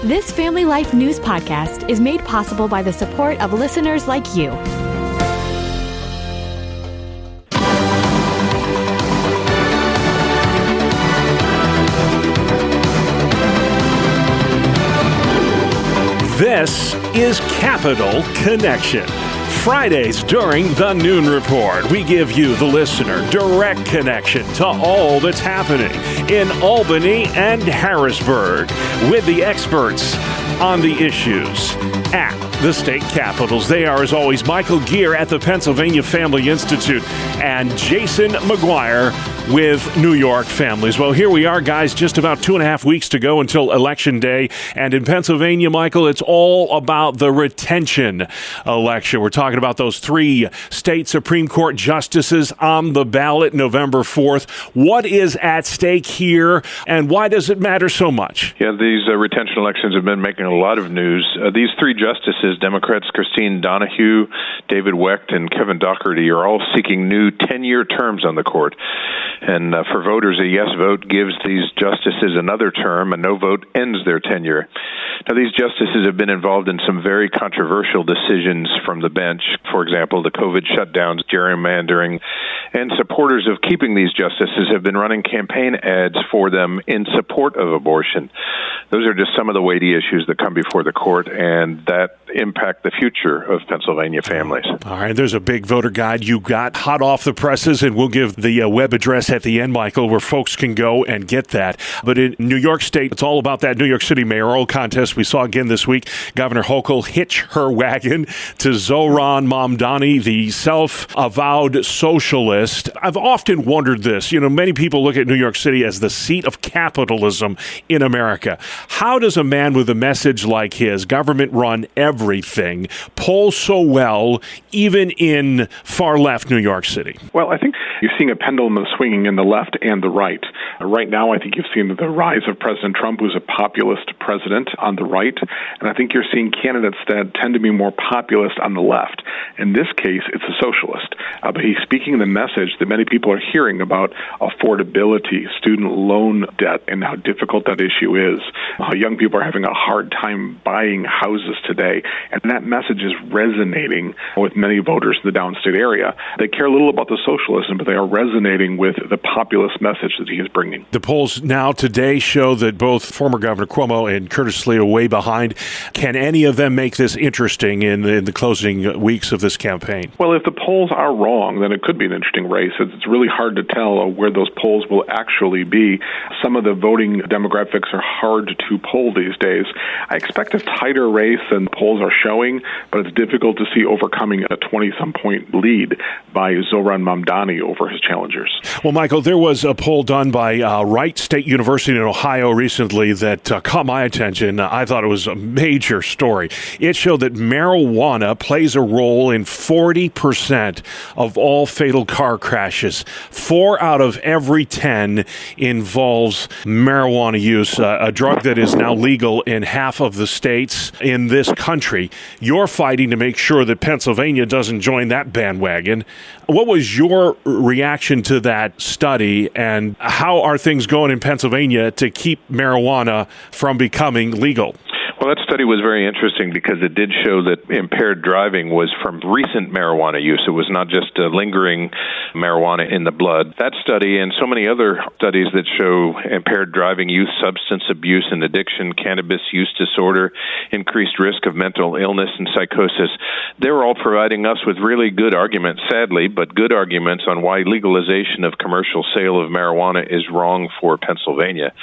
This Family Life News podcast is made possible by the support of listeners like you. This is Capital Connection. Fridays during the Noon Report, we give you, the listener, direct connection to all that's happening in Albany and Harrisburg with the experts on the issues at the state capitals. They are, as always, Michael Geer at the Pennsylvania Family Institute and Jason McGuire with New York Families. Well, here we are, guys, just about 2.5 weeks to go until Election Day. And in Pennsylvania, Michael, it's all about the retention election. We're talking about those 3 state Supreme Court justices on the ballot November 4th. What is at stake here, and why does it matter so much? Yeah, these retention elections have been making a lot of news. These 3 justices, Democrats Christine Donahue, David Wecht, and Kevin Dougherty, are all seeking new 10-year terms on the court. And for voters, a yes vote gives these justices another term. A no vote ends their tenure. Now, these justices have been involved in some very controversial decisions from the bench. For example, the COVID shutdowns, gerrymandering, and supporters of keeping these justices have been running campaign ads for them in support of abortion. Those are just some of the weighty issues that come before the court and that impact the future of Pennsylvania families. All right, there's a big voter guide you got hot off the presses, and we'll give the web address at the end, Michael, where folks can go and get that. But in New York State, it's all about that New York City mayoral contest. We saw again this week, Governor Hochul hitch her wagon to Zohran Mamdani, the self-avowed socialist. I've often wondered this. Many people look at New York City as the seat of capitalism in America. How does a man with a message like his, government run everything, poll so well, even in far-left New York City? Well, I think you're seeing a pendulum swinging in the left and the right. Right now, I think you've seen the rise of President Trump, who's a populist president on the right, and I think you're seeing candidates that tend to be more populist on the left. In this case, it's a socialist, but he's speaking the message that many people are hearing about affordability, student loan debt, and how difficult that issue is, how young people are having a hard time buying houses today, and that message is resonating with many voters in the downstate area. They care a little about the socialism, but they are resonating with the populist message that he is bringing. The polls now today show that both former Governor Cuomo and Curtis Lee are way behind. Can any of them make this interesting in the closing weeks of this campaign? Well, if the polls are wrong, then it could be an interesting race. It's really hard to tell where those polls will actually be. Some of the voting demographics are hard to poll these days. I expect a tighter race than polls are showing, but it's difficult to see overcoming a 20-some point lead by Zohran Mamdani over his challengers. Well, Michael, there was a poll done by Wright State University in Ohio recently that caught my attention. I thought it was a major story. It showed that marijuana plays a role in 40% of all fatal car crashes. 4 out of every 10 involves marijuana use, a drug that is now legal in half of the states in this country. You're fighting to make sure that Pennsylvania doesn't join that bandwagon. What was your reaction to that study, and how are things going in Pennsylvania to keep marijuana from becoming legal? Well, that study was very interesting because it did show that impaired driving was from recent marijuana use. It was not just lingering marijuana in the blood. That study and so many other studies that show impaired driving, youth substance abuse and addiction, cannabis use disorder, increased risk of mental illness and psychosis, they're all providing us with really good arguments, sadly, but good arguments on why legalization of commercial sale of marijuana is wrong for Pennsylvania.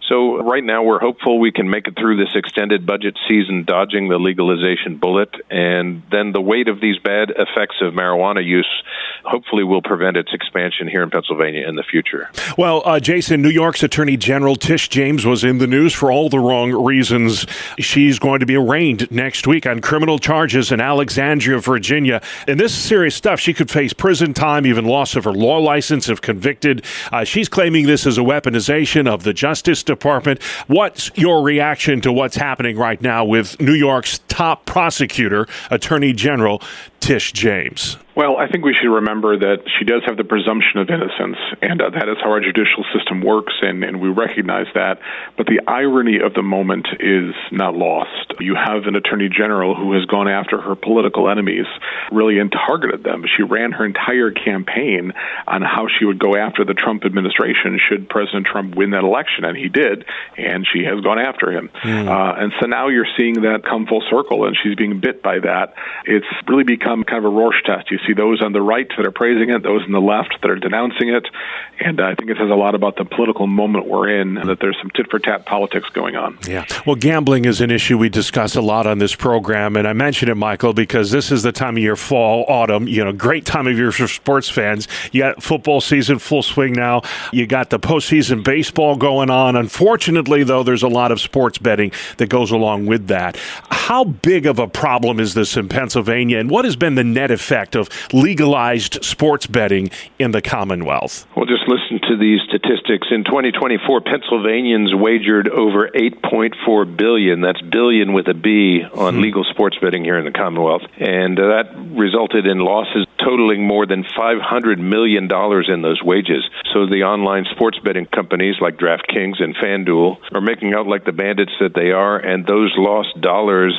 So right now we're hopeful we can make it through this extended budget season dodging the legalization bullet, and then the weight of these bad effects of marijuana use hopefully will prevent its expansion here in Pennsylvania in the future. Well, Jason, New York's Attorney General Tish James was in the news for all the wrong reasons. She's going to be arraigned next week on criminal charges in Alexandria, Virginia. And this is serious stuff. She could face prison time, even loss of her law license if convicted. She's claiming this is a weaponization of the Justice Department. What's your reaction to what's happening happening right now with New York's top prosecutor, Attorney General Tish James? Well, I think we should remember that she does have the presumption of innocence, and that is how our judicial system works, and we recognize that. But the irony of the moment is not lost. You have an attorney general who has gone after her political enemies, really, and targeted them. She ran her entire campaign on how she would go after the Trump administration should President Trump win that election, and he did, and she has gone after him. And so now you're seeing that come full circle, and she's being bit by that. It's really become kind of a Rorschach test. You see those on the right that are praising it, those on the left that are denouncing it, and I think it says a lot about the political moment we're in, and that there's some tit-for-tat politics going on. Yeah. Well, gambling is an issue we discuss a lot on this program, and I mention it, Michael, because this is the time of year, fall, autumn, great time of year for sports fans. You got football season full swing now. You got the postseason baseball going on. Unfortunately, though, there's a lot of sports betting that goes along with that. How big of a problem is this in Pennsylvania, and what has been the net effect of legalized sports betting in the Commonwealth? Well, just listen to these statistics. In 2024, Pennsylvanians wagered over $8.4 billion, that's billion with a B, on legal sports betting here in the Commonwealth. And that resulted in losses totaling more than $500 million in those wages. So the online sports betting companies like DraftKings and FanDuel are making out like the bandits that they are, and those lost dollars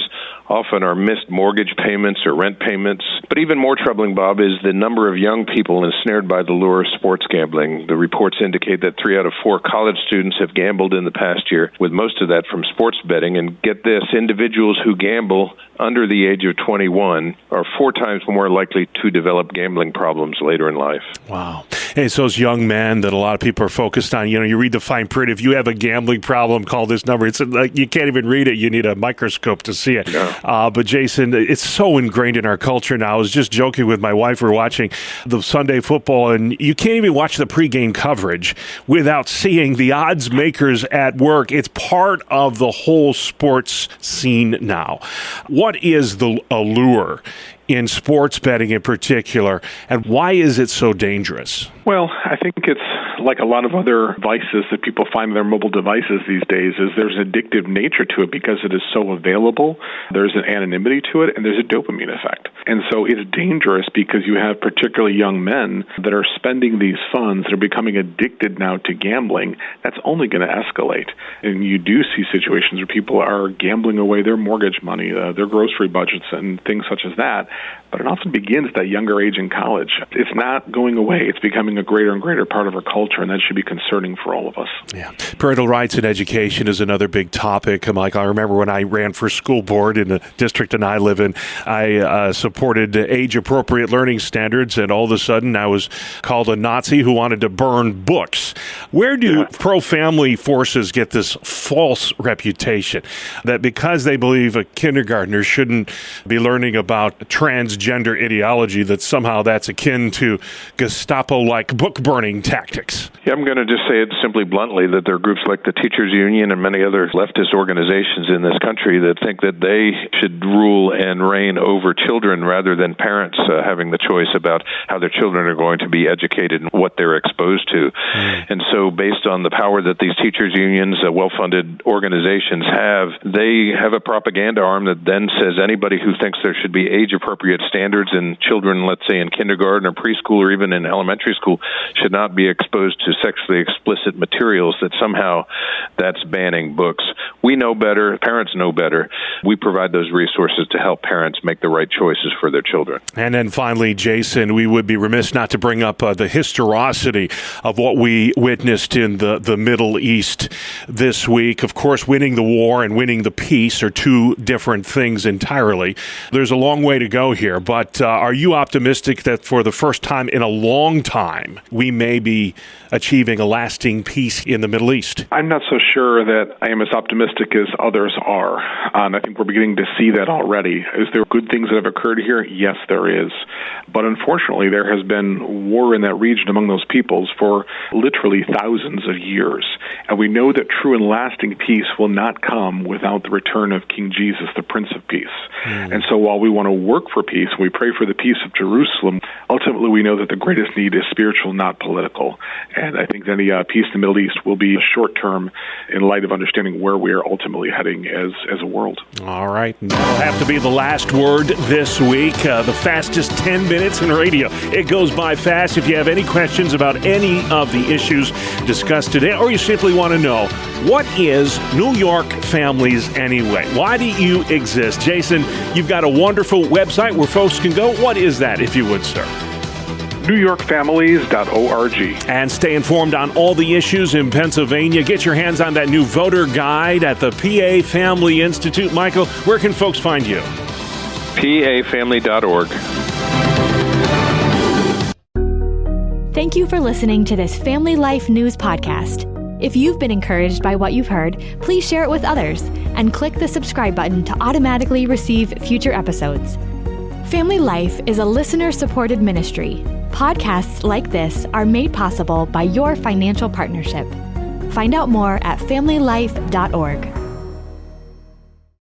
often are missed mortgage payments or rent payments. But even more troubling, Bob, is the number of young people ensnared by the lure of sports gambling. The reports indicate that 3 out of 4 college students have gambled in the past year, with most of that from sports betting. And get this, individuals who gamble under the age of 21 are 4 times more likely to develop gambling problems later in life. Wow. And it's those young men that a lot of people are focused on. You read the fine print. If you have a gambling problem, call this number. It's like you can't even read it. You need a microscope to see it. Yeah. But Jason, it's so ingrained in our culture now. I was just joking with my wife. We're watching the Sunday football, and you can't even watch the pregame coverage without seeing the odds makers at work. It's part of the whole sports scene now. What is the allure in sports betting in particular, and why is it so dangerous? Well, I think it's like a lot of other vices that people find in their mobile devices these days, is there's an addictive nature to it because it is so available. There's an anonymity to it, and there's a dopamine effect. And so it's dangerous because you have particularly young men that are spending these funds that are becoming addicted now to gambling. That's only going to escalate. And you do see situations where people are gambling away their mortgage money, their grocery budgets, and things such as that. But it often begins at that younger age in college. It's not going away. It's becoming a greater and greater part of our culture, and that should be concerning for all of us. Yeah. Parental rights in education is another big topic. Mike, I remember when I ran for school board in the district that I live in, I supported age-appropriate learning standards, and all of a sudden I was called a Nazi who wanted to burn books. Where do pro-family forces get this false reputation that because they believe a kindergartner shouldn't be learning about transgender ideology, that somehow that's akin to Gestapo-like book-burning tactics? Yeah, I'm going to just say it simply bluntly, that there are groups like the Teachers Union and many other leftist organizations in this country that think that they should rule and reign over children rather than parents having the choice about how their children are going to be educated and what they're exposed to. And so based on the power that these teachers unions, well-funded organizations have, they have a propaganda arm that then says anybody who thinks there should be age-appropriate standards in children, let's say in kindergarten or preschool or even in elementary school, should not be exposed to sexually explicit materials, that somehow that's banning books. We know better. Parents know better. We provide those resources to help parents make the right choices for their children. And then finally, Jason, we would be remiss not to bring up the historicity of what we witnessed in the Middle East this week. Of course, winning the war and winning the peace are two different things entirely. There's a long way to go here, but are you optimistic that for the first time in a long time, we may be achieving a lasting peace in the Middle East? I'm not so sure that I am as optimistic as others are. I think we're beginning to see that already. Is there good things that have occurred here? Yes, there is. But unfortunately, there has been war in that region among those peoples for literally thousands of years. And we know that true and lasting peace will not come without the return of King Jesus, the Prince of Peace. And so while we want to work for peace, we pray for the peace of Jerusalem, ultimately we know that the greatest need is spiritual, not political. And I think that any peace in the Middle East will be short-term in light of understanding where we are ultimately heading as a world. All right. That'll have to be the last word this week. The fastest 10 minutes in radio. It goes by fast. If you have any questions about any of the issues discussed today, or you simply want to know, what is New York Families anyway? Why do you exist? Jason, you've got a wonderful website where folks can go. What is that, if you would, sir? NewYorkFamilies.org. And stay informed on all the issues in Pennsylvania. Get your hands on that new voter guide at the PA Family Institute. Michael, where can folks find you? PAFamily.org. Thank you for listening to this Family Life News podcast. If you've been encouraged by what you've heard, please share it with others and click the subscribe button to automatically receive future episodes. Family Life is a listener-supported ministry. Podcasts like this are made possible by your financial partnership. Find out more at familylife.org.